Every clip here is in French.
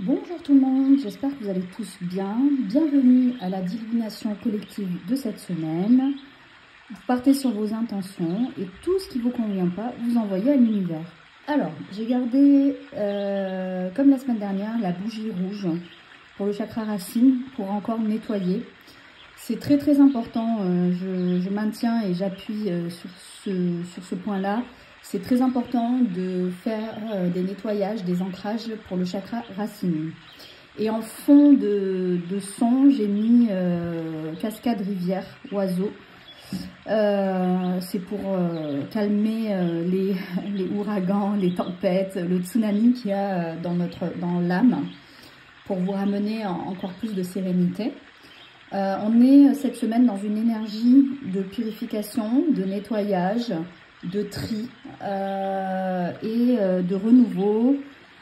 Bonjour tout le monde, j'espère que vous allez tous bien. Bienvenue à la divination collective de cette semaine. Vous partez sur vos intentions et tout ce qui ne vous convient pas, vous envoyez à l'univers. Alors, j'ai gardé, comme la semaine dernière, la bougie rouge pour le chakra racine pour encore nettoyer. C'est très très important, je maintiens et j'appuie sur ce point-là. C'est très important de faire des nettoyages, des ancrages pour le chakra racine. Et en fond de son, j'ai mis cascade, rivière, oiseau. C'est pour calmer les ouragans, les tempêtes, le tsunami qu'il y a dans l'âme, pour vous ramener encore plus de sérénité. On est cette semaine dans une énergie de purification, de nettoyage, de tri et de renouveau,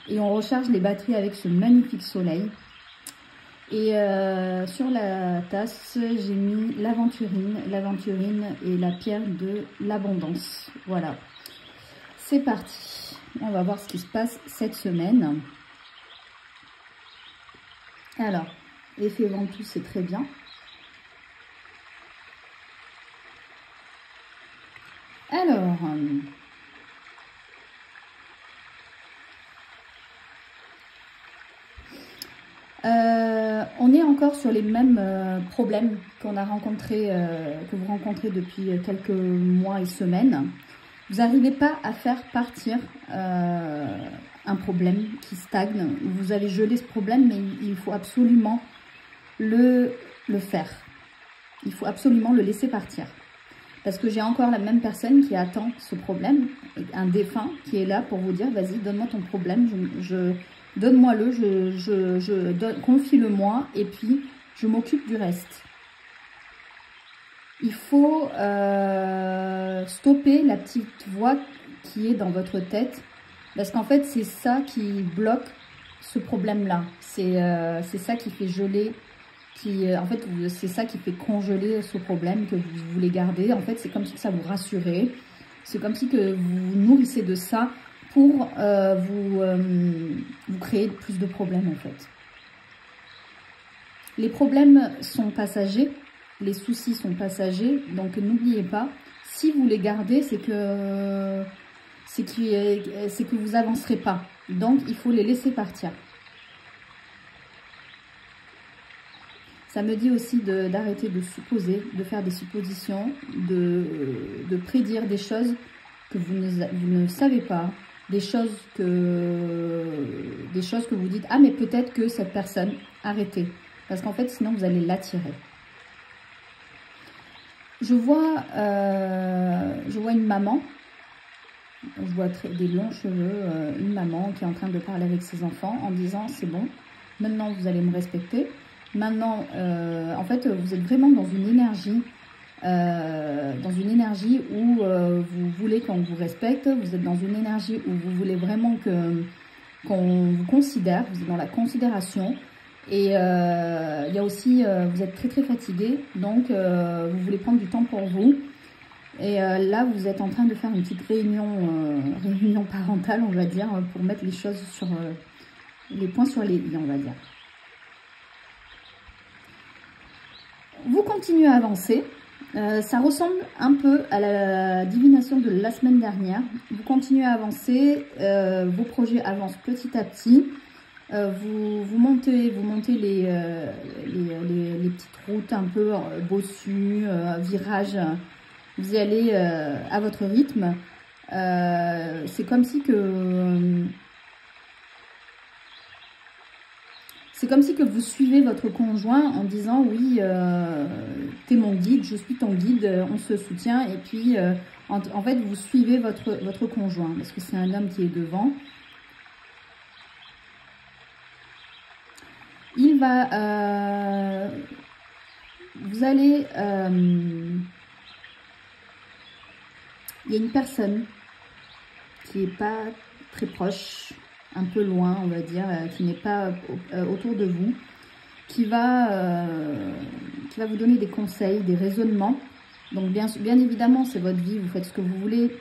et on recharge les batteries avec ce magnifique soleil. Et sur la tasse, j'ai mis l'aventurine. L'aventurine est la pierre de l'abondance. Voilà, c'est parti. On va voir ce qui se passe cette semaine. Alors, l'effet ventoux, c'est très bien. Alors, on est encore sur les mêmes problèmes qu'on a rencontrés, que vous rencontrez depuis quelques mois et semaines. Vous n'arrivez pas à faire partir un problème qui stagne. Vous avez gelé ce problème, mais il faut absolument le faire. Il faut absolument le laisser partir. Parce que j'ai encore la même personne qui attend ce problème, un défunt qui est là pour vous dire, vas-y, donne-moi ton problème, donne-moi-le, confie-le-moi, et puis je m'occupe du reste. Il faut stopper la petite voix qui est dans votre tête, parce qu'en fait, c'est ça qui bloque ce problème-là. C'est ça qui fait geler. En fait, c'est ça qui fait congeler ce problème que vous voulez garder. En fait, c'est comme si ça vous rassurait. C'est comme si que vous nourrissez de ça pour vous créer plus de problèmes, en fait. Les problèmes sont passagers, les soucis sont passagers, donc n'oubliez pas, si vous les gardez, c'est que vous avancerez pas. Donc, il faut les laisser partir. Ça me dit aussi d'arrêter de supposer, de faire des suppositions, de prédire des choses que vous ne savez pas, des choses que vous dites, ah mais peut-être que cette personne, arrêtez. Parce qu'en fait, sinon vous allez l'attirer. Je vois une maman, je vois des longs cheveux, une maman qui est en train de parler avec ses enfants en disant, c'est bon, maintenant vous allez me respecter. Maintenant, en fait, vous êtes vraiment dans une énergie où vous voulez qu'on vous respecte, vous êtes dans une énergie où vous voulez vraiment qu'on vous considère, vous êtes dans la considération. Et il y a aussi, vous êtes très très fatigué, donc vous voulez prendre du temps pour vous. Et là, vous êtes en train de faire une petite réunion parentale, on va dire, pour mettre les choses sur les points sur les i, on va dire. Vous continuez à avancer, ça ressemble un peu à la divination de la semaine dernière. Vous continuez à avancer, vos projets avancent petit à petit, vous montez les petites routes un peu bossues, virages, vous y allez à votre rythme. C'est comme si que... C'est comme si que vous suivez votre conjoint en disant « Oui, t'es mon guide, je suis ton guide, on se soutient. » Et puis, en fait, vous suivez votre conjoint parce que c'est un homme qui est devant. Il va... vous allez... il y a une personne qui n'est pas très proche, un peu loin, on va dire, qui n'est pas autour de vous, qui va vous donner des conseils, des raisonnements. Donc, bien évidemment, c'est votre vie, vous faites ce que vous voulez.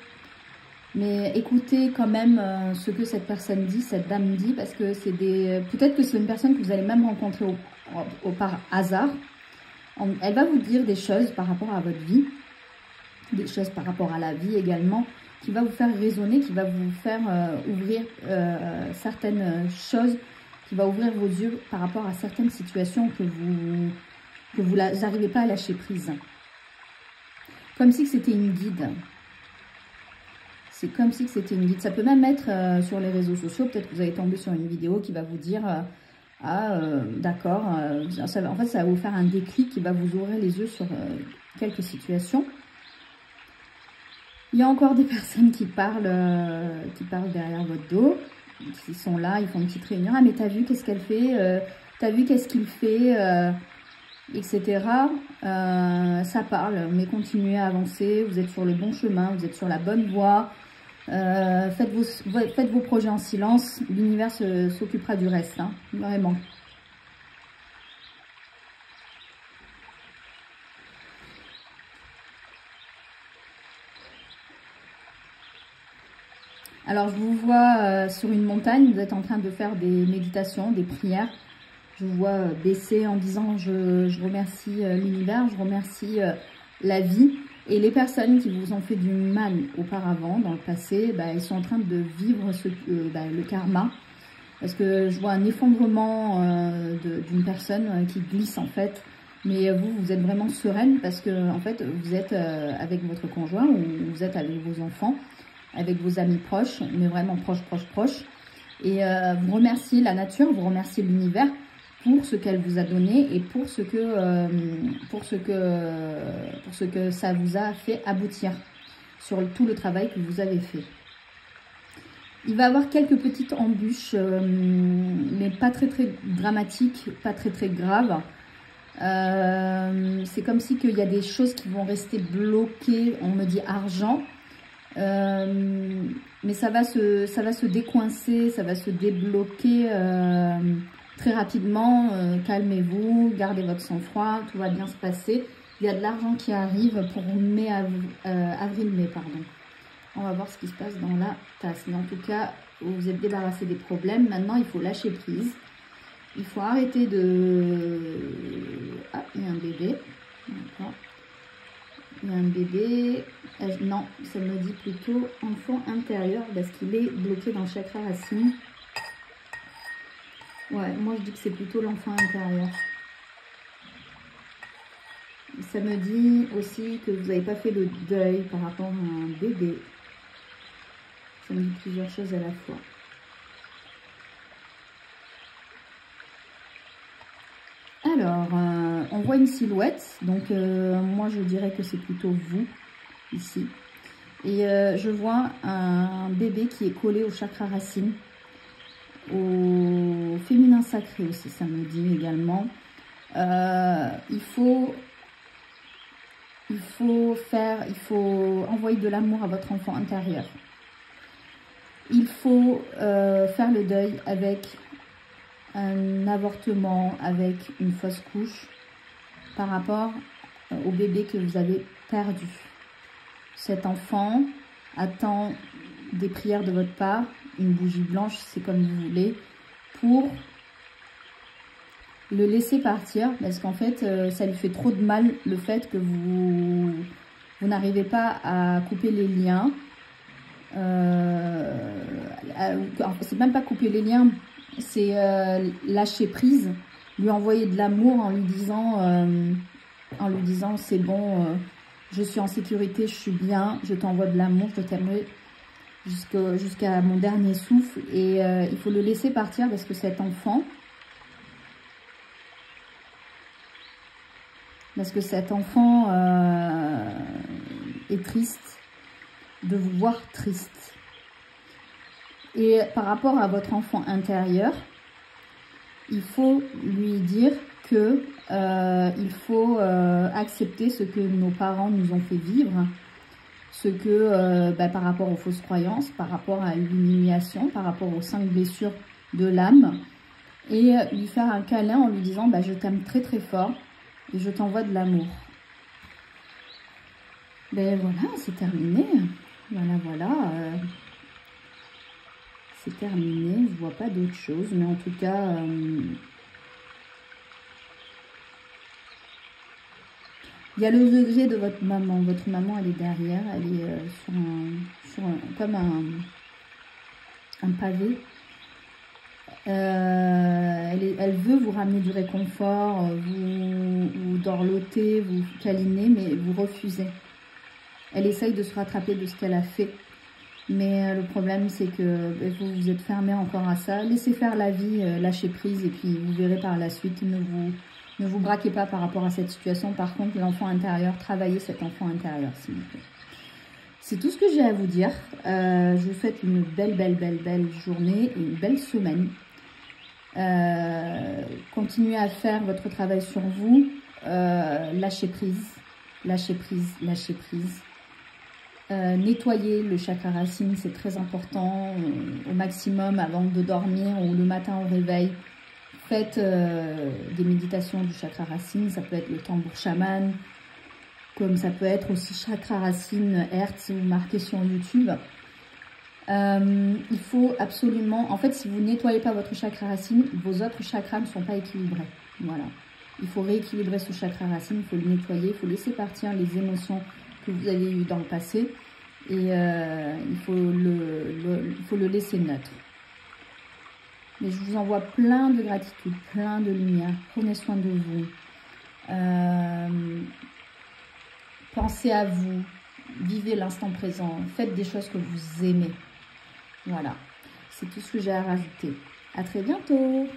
Mais écoutez quand même ce que cette personne dit, cette dame dit, parce que c'est peut-être que c'est une personne que vous allez même rencontrer par hasard. Elle va vous dire des choses par rapport à votre vie, des choses par rapport à la vie également, qui va vous faire raisonner, qui va vous faire ouvrir certaines choses, qui va ouvrir vos yeux par rapport à certaines situations que vous n'arrivez pas à lâcher prise. Comme si c'était une guide. C'est comme si c'était une guide. Ça peut même être sur les réseaux sociaux. Peut-être que vous allez tomber sur une vidéo qui va vous dire d'accord. En fait, ça va vous faire un déclic qui va vous ouvrir les yeux sur quelques situations. Il y a encore des personnes qui parlent derrière votre dos. Ils sont là, ils font une petite réunion. Ah, mais t'as vu qu'est-ce qu'elle fait t'as vu qu'est-ce qu'il fait etc. Ça parle, mais continuez à avancer. Vous êtes sur le bon chemin, vous êtes sur la bonne voie. Faites vos projets en silence, l'univers s'occupera du reste, hein, vraiment. Alors je vous vois sur une montagne, vous êtes en train de faire des méditations, des prières. Je vous vois baisser en disant je remercie l'univers, je remercie la vie. Et les personnes qui vous ont fait du mal auparavant, dans le passé, ils sont en train de vivre le karma. Parce que je vois un effondrement d'une personne qui glisse en fait. Mais vous êtes vraiment sereine parce que en fait, vous êtes avec votre conjoint ou vous êtes avec vos enfants, avec vos amis proches, mais vraiment proches. Et vous remerciez la nature, vous remerciez l'univers pour ce qu'elle vous a donné et pour ce que ça vous a fait aboutir sur tout le travail que vous avez fait. Il va y avoir quelques petites embûches, mais pas très dramatiques, pas très graves. C'est comme si qu'il y a des choses qui vont rester bloquées. On me dit argent, mais ça va se décoincer, ça va se débloquer très rapidement. Calmez-vous, gardez votre sang-froid, tout va bien se passer. Il y a de l'argent qui arrive pour avril-mai, pardon. On va voir ce qui se passe dans la tasse. Mais en tout cas, vous vous êtes débarrassé des problèmes. Maintenant, il faut lâcher prise. Il faut arrêter de... Ah, il y a un bébé. D'accord. Il y a un bébé. Non, ça me dit plutôt enfant intérieur parce qu'il est bloqué dans le chakra racine. Ouais, moi je dis que c'est plutôt l'enfant intérieur. Ça me dit aussi que vous n'avez pas fait le deuil par rapport à un bébé. Ça me dit plusieurs choses à la fois. Alors, on voit une silhouette. Donc, moi, je dirais que c'est plutôt vous, ici. Et je vois un bébé qui est collé au chakra racine. Au féminin sacré aussi, ça me dit également. Il faut envoyer de l'amour à votre enfant intérieur. Il faut faire le deuil avec un avortement, avec une fausse couche par rapport au bébé que vous avez perdu. Cet enfant attend des prières de votre part, une bougie blanche, c'est comme vous voulez, pour le laisser partir, parce qu'en fait, ça lui fait trop de mal le fait que vous n'arrivez pas à couper les liens. C'est même pas couper les liens, c'est lâcher prise, lui envoyer de l'amour en lui disant c'est bon, je suis en sécurité, je suis bien, je t'envoie de l'amour, je t'aimerai jusqu'à mon dernier souffle. Et il faut le laisser partir parce que cet enfant, est triste de vous voir triste. Et par rapport à votre enfant intérieur, il faut lui dire que il faut accepter ce que nos parents nous ont fait vivre, ce que par rapport aux fausses croyances, par rapport à l'humiliation, par rapport aux 5 blessures de l'âme, et lui faire un câlin en lui disant je t'aime très très fort et je t'envoie de l'amour. Ben voilà, c'est terminé. Voilà, voilà. C'est terminé. Je vois pas d'autre chose. Mais en tout cas, il y a le degré de votre maman. Votre maman, elle est derrière. Elle est comme un pavé. Elle veut vous ramener du réconfort, vous dorloter, vous câliner, mais vous refusez. Elle essaye de se rattraper de ce qu'elle a fait. Mais le problème, c'est que vous vous êtes fermé encore à ça. Laissez faire la vie, lâchez prise, et puis vous verrez par la suite. Ne vous braquez pas par rapport à cette situation. Par contre, l'enfant intérieur, travaillez cet enfant intérieur, s'il vous plaît. C'est tout ce que j'ai à vous dire. Je vous souhaite une belle journée et une belle semaine. Continuez à faire votre travail sur vous. Lâchez prise, lâchez prise, lâchez prise. Nettoyez le chakra racine, c'est très important, au maximum avant de dormir ou le matin au réveil. Faites des méditations du chakra racine, ça peut être le tambour chaman, comme ça peut être aussi chakra racine Hertz, vous marquez sur YouTube. Il faut absolument, en fait, si vous ne nettoyez pas votre chakra racine, vos autres chakras ne sont pas équilibrés. Voilà. Il faut rééquilibrer ce chakra racine, il faut le nettoyer, il faut laisser partir les émotions que vous avez eues dans le passé. Et il faut le laisser neutre. Mais je vous envoie plein de gratitude, plein de lumière. Prenez soin de vous. Pensez à vous. Vivez l'instant présent. Faites des choses que vous aimez. Voilà. C'est tout ce que j'ai à rajouter. À très bientôt.